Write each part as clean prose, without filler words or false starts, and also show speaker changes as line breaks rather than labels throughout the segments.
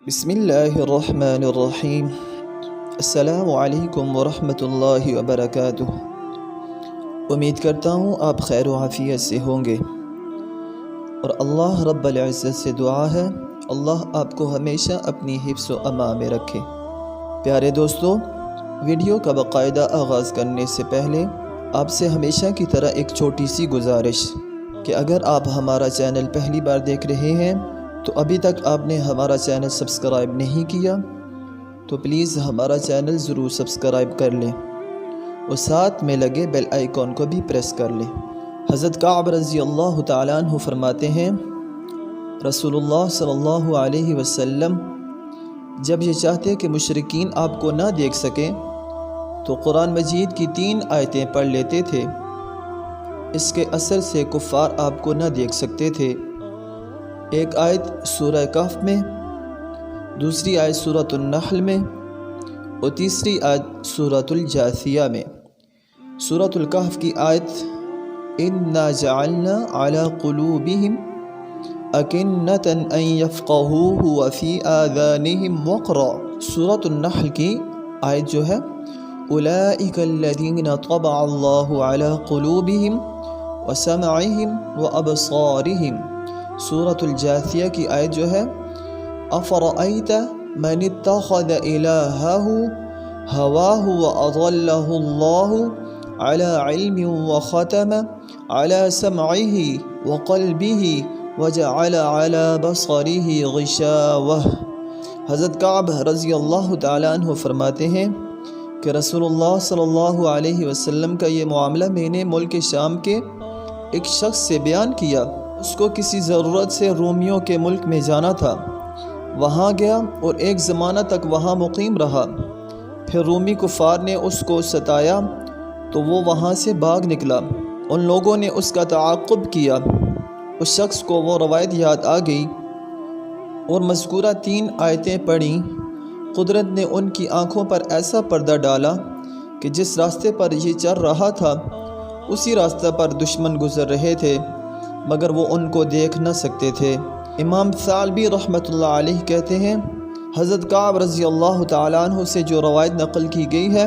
بسم اللہ الرحمن الرحیم۔ السلام علیکم ورحمۃ اللہ وبرکاتہ۔ امید کرتا ہوں آپ خیر و عافیت سے ہوں گے، اور اللہ رب العزت سے دعا ہے اللہ آپ کو ہمیشہ اپنی حفظ و امان میں رکھے۔ پیارے دوستو، ویڈیو کا باقاعدہ آغاز کرنے سے پہلے آپ سے ہمیشہ کی طرح ایک چھوٹی سی گزارش کہ اگر آپ ہمارا چینل پہلی بار دیکھ رہے ہیں تو ابھی تک آپ نے ہمارا چینل سبسکرائب نہیں کیا تو پلیز ہمارا چینل ضرور سبسکرائب کر لیں اور ساتھ میں لگے بیل آئیکن کو بھی پریس کر لیں۔ حضرت کعب رضی اللہ تعالیٰ عنہ فرماتے ہیں، رسول اللہ صلی اللہ علیہ وسلم جب یہ چاہتے کہ مشرکین آپ کو نہ دیکھ سکیں تو قرآن مجید کی 3 آیتیں پڑھ لیتے تھے۔ اس کے اثر سے کفار آپ کو نہ دیکھ سکتے تھے۔ ایک آیت سورہ کہف میں، دوسری آیت سورۃ النحل میں، اور تیسری آیت سورۃ الجاثیہ میں۔ سورۃ الکہف کی آیت اِنَّا جَعَلْنَا عَلَى قُلُوبِهِمْ أَكِنَّةً أَن يَفْقَهُوهُ وَفِي آذَانِهِمْ وَقْرًا۔ سورۃ النحل کی آیت جو ہے أُولَئِكَ الَّذِينَ طَبَعَ اللَّهُ عَلَى قُلُوبِهِمْ وَسَمْعِهِمْ وَأَبْصَارِهِمْ۔ سورۃ الجاثیہ کی آیت جو ہے أَفَرَأَيْتَ مَنِ اتَّخَذَ إِلَٰهَهُ هَوَاهُ وَأَضَلَّهُ اللَّهُ عَلَى عِلْمٍ وَخَتَمَ عَلَى سَمْعِهِ وَقَلْبِهِ وَجَعَلَ عَلَى بَصَرِهِ غِشَاوَةً۔ حضرت کعب رضی اللہ تعالیٰ عنہ فرماتے ہیں کہ رسول اللہ صلی اللہ علیہ وسلم کا یہ معاملہ میں نے ملک شام کے ایک شخص سے بیان کیا۔ اس کو کسی ضرورت سے رومیوں کے ملک میں جانا تھا، وہاں گیا اور ایک زمانہ تک وہاں مقیم رہا۔ پھر رومی کفار نے اس کو ستایا تو وہ وہاں سے بھاگ نکلا۔ ان لوگوں نے اس کا تعاقب کیا۔ اس شخص کو وہ روایت یاد آ گئی اور مذکورہ 3 آیتیں پڑھیں۔ قدرت نے ان کی آنکھوں پر ایسا پردہ ڈالا کہ جس راستے پر یہ چل رہا تھا اسی راستہ پر دشمن گزر رہے تھے، مگر وہ ان کو دیکھ نہ سکتے تھے۔ امام ثعلبی رحمۃ اللہ علیہ کہتے ہیں، حضرت کعب رضی اللہ تعالیٰ عنہ سے جو روایت نقل کی گئی ہے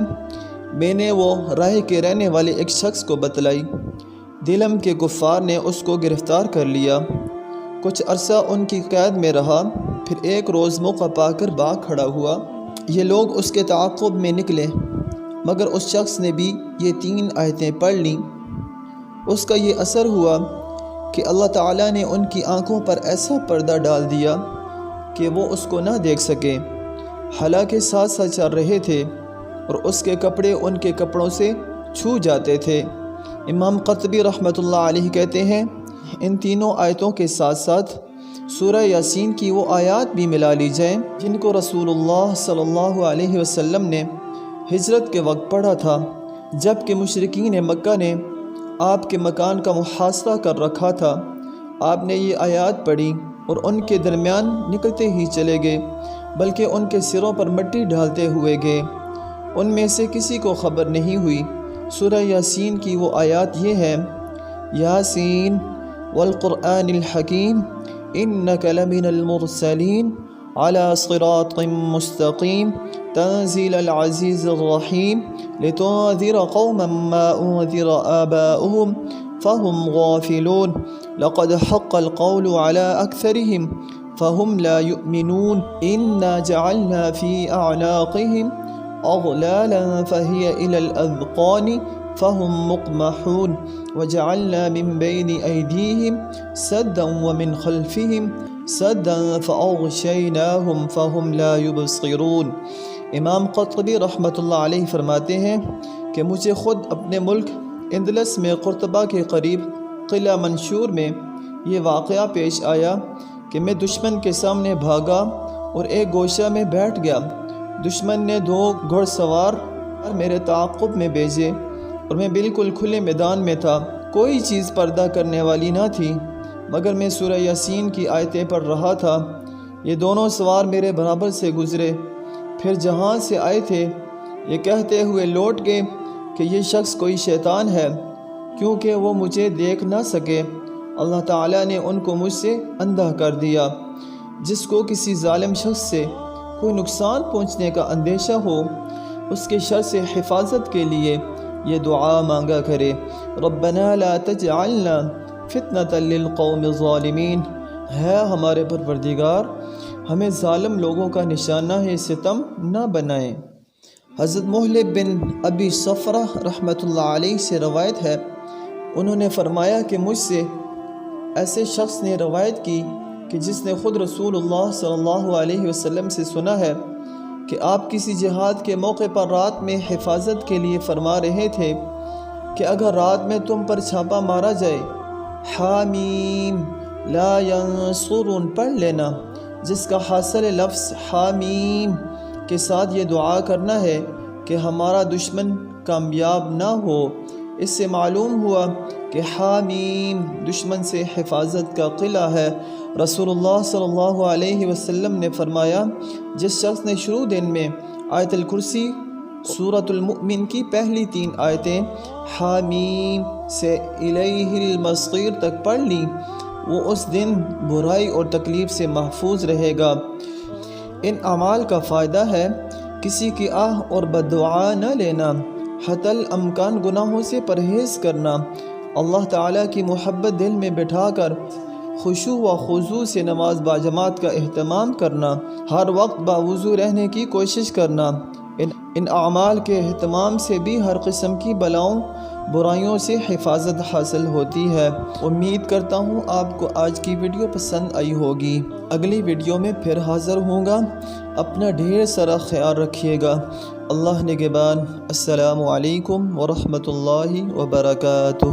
میں نے وہ رائے کے رہنے والے ایک شخص کو بتلائی۔ دلم کے کفار نے اس کو گرفتار کر لیا، کچھ عرصہ ان کی قید میں رہا، پھر ایک روز موقع پا کر بھاگ کھڑا ہوا۔ یہ لوگ اس کے تعاقب میں نکلے، مگر اس شخص نے بھی یہ 3 آیتیں پڑھ لیں۔ اس کا یہ اثر ہوا کہ اللہ تعالیٰ نے ان کی آنکھوں پر ایسا پردہ ڈال دیا کہ وہ اس کو نہ دیکھ سکے، حالانکہ ساتھ ساتھ چل رہے تھے اور اس کے کپڑے ان کے کپڑوں سے چھو جاتے تھے۔ امام قرطبی رحمۃ اللہ علیہ کہتے ہیں، ان تینوں آیتوں کے ساتھ ساتھ سورہ یاسین کی وہ آیات بھی ملا لی جائیں جن کو رسول اللہ صلی اللہ علیہ وسلم نے ہجرت کے وقت پڑھا تھا، جب کہ مشرکین مکہ نے آپ کے مکان کا محاصرہ کر رکھا تھا۔ آپ نے یہ آیات پڑھی اور ان کے درمیان نکلتے ہی چلے گئے، بلکہ ان کے سروں پر مٹی ڈالتے ہوئے گئے۔ ان میں سے کسی کو خبر نہیں ہوئی۔ سورہ یاسین کی وہ آیات یہ ہیں، یاسین والقرآن الحکیم انک لمن المرسلین علی صراط مستقیم تنزیل العزیز الرحیم لتنذر قوما ما انذر آباؤهم فهم غافلون لقد حق القول على أكثرهم فهم لا يؤمنون إنا جعلنا في أعناقهم أغلالا فهي إلى الأذقان فهم مقمحون وجعلنا من بين أيديهم سدا ومن خلفهم سدا فأغشيناهم فهم لا يبصرون۔ امام قرطبی رحمۃ اللہ علیہ فرماتے ہیں کہ مجھے خود اپنے ملک اندلس میں قرطبہ کے قریب قلعہ منشور میں یہ واقعہ پیش آیا کہ میں دشمن کے سامنے بھاگا اور ایک گوشہ میں بیٹھ گیا۔ دشمن نے 2 گھڑ سوار میرے تعاقب میں بھیجے اور میں بالکل کھلے میدان میں تھا، کوئی چیز پردہ کرنے والی نہ تھی، مگر میں سورہ یاسین کی آیتیں پڑھ رہا تھا۔ یہ دونوں سوار میرے برابر سے گزرے، پھر جہاں سے آئے تھے یہ کہتے ہوئے لوٹ گئے کہ یہ شخص کوئی شیطان ہے، کیونکہ وہ مجھے دیکھ نہ سکے۔ اللہ تعالیٰ نے ان کو مجھ سے اندھا کر دیا۔ جس کو کسی ظالم شخص سے کوئی نقصان پہنچنے کا اندیشہ ہو اس کے شر سے حفاظت کے لیے یہ دعا مانگا کرے، ربنا لا تجعلنا فتنة للقوم الظالمین، ہے ہمارے پروردگار ہمیں ظالم لوگوں کا نشانہ ستم نہ بنائیں۔ حضرت محلب بن ابی صفرہ رحمۃ اللہ علیہ سے روایت ہے، انہوں نے فرمایا کہ مجھ سے ایسے شخص نے روایت کی کہ جس نے خود رسول اللہ صلی اللہ علیہ وسلم سے سنا ہے کہ آپ کسی جہاد کے موقع پر رات میں حفاظت کے لیے فرما رہے تھے کہ اگر رات میں تم پر چھاپا مارا جائے، حامیم لا ینصرون پڑھ لینا، جس کا حاصل لفظ حامیم کے ساتھ یہ دعا کرنا ہے کہ ہمارا دشمن کامیاب نہ ہو۔ اس سے معلوم ہوا کہ حامیم دشمن سے حفاظت کا قلعہ ہے۔ رسول اللہ صلی اللہ علیہ وسلم نے فرمایا، جس شخص نے شروع دن میں آیت الکرسی سورۃ المؤمن کی پہلی 3 آیتیں حامیم سے الیہ المصیر تک پڑھ لیں، وہ اس دن برائی اور تکلیف سے محفوظ رہے گا۔ ان اعمال کا فائدہ ہے کسی کی آہ اور بددعا نہ لینا، حتی الامکان گناہوں سے پرہیز کرنا، اللہ تعالیٰ کی محبت دل میں بٹھا کر خشوع و خضوع سے نماز باجماعت کا اہتمام کرنا، ہر وقت باوضو رہنے کی کوشش کرنا۔ ان اعمال کے اہتمام سے بھی ہر قسم کی بلاؤں برائیوں سے حفاظت حاصل ہوتی ہے۔ امید کرتا ہوں آپ کو آج کی ویڈیو پسند آئی ہوگی۔ اگلی ویڈیو میں پھر حاضر ہوں گا۔ اپنا ڈھیر سارا خیال رکھیے گا۔ اللہ نگہبان۔ السلام علیکم ورحمۃ اللہ وبرکاتہ۔